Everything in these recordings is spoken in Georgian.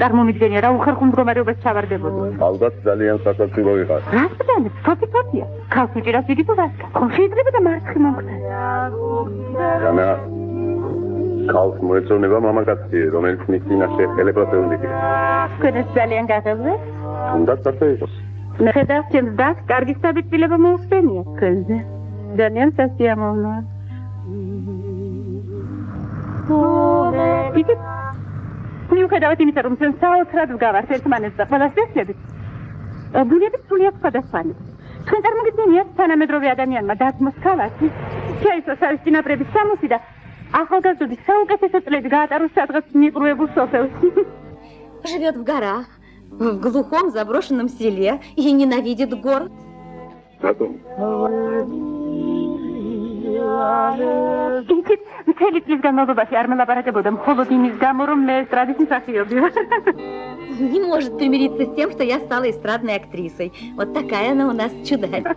წარმომიდგენია რა უხერხულ მდგომარეობას ჩავარდებოდა. ალბათ ძალიან სასაცილო იყო. რა ბრძანებს? თოფი-თოფია. ქალს უჭირავს იგი თუ ვასკა. ხომ შეიძლება და მარცხი მომხდარ. განა ქალს მოეწონება მამაკაცი, რომელიც მის წინაშე ხელებს ეუნდია. თქვენს ძალიან გაღებვე? თუნდაც ასე იყოს. მე ხედავ ჩემს დას კარგი საბიტილება მოუხდენია თქვენზე. ძალიან სასიამოვნოა. იქ მიუხედავად იმისა, რომ ჩვენ საოცრად ვგავართ ერთმანეთს და ყველას ვეცდებით, ბუნების სრულიად სხვადასხვანია. თქვენ წარმოგიდგენიათ თანამედროვე ადამიანმა დათმოს ქალაქი, შეისვა სავის წინაპრების სამოსი და ახალგაზრდობის საუკეთესო წლები გაატაროს სადღაც მიყრუებულ სოფელში. Живет в горах, в глухом заброшенном селе и ненавидит город. იქით მთელი წლის განმავლობაში არ მელაპარაკებოდა მხოლოდ იმის გამო, რომ მე ესტრადის მსახიობი ვარ. Не может примириться с тем, что я стала эстрадной актрисой. Вот такая она у нас чудак.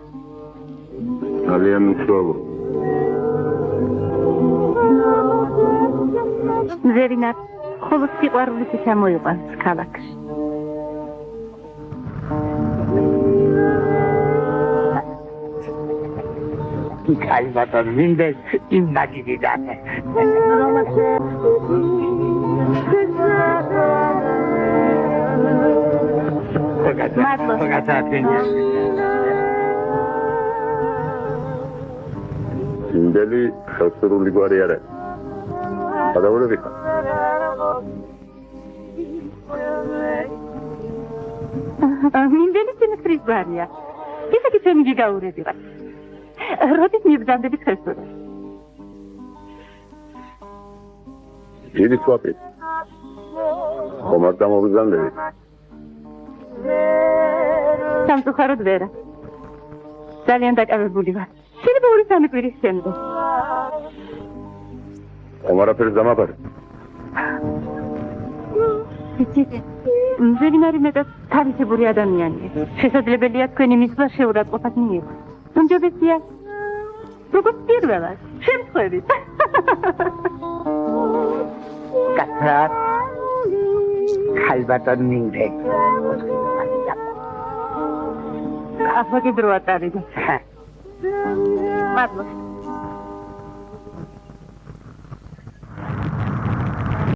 ძალიან მშრალო. ზერინა მხოლოდ სიყვარულით ჩამოიყვანს ქალაქში. Kalmadan mindes imnagidi date. Indeli ხალხური გვარი არა. გადავურები ხარ. მინდელი წინასწრის გვარია. ისეთი ჩემი გიგაურები ვარ. როდის მიბრძანდებით ხესურა? დიდი სვაპი. ხომარ დამობრძანდები. სამწუხაროდ ვერა. ძალიან დაკავებული ვარ. შეიძლება 2-3 კვირის შემდეგ. ხომარაფერს დამაბარე. ზერინარი მეტად თავისებური ადამიანია. შესაძლებელია თქვენი მისვლა შეურაცხყოფად მიიღოს. უმჯობესია როგორც პირველად შემთხვევით. Katrat kalmadan mindes. ახლა კი დრო ატარებდა. მადლობა.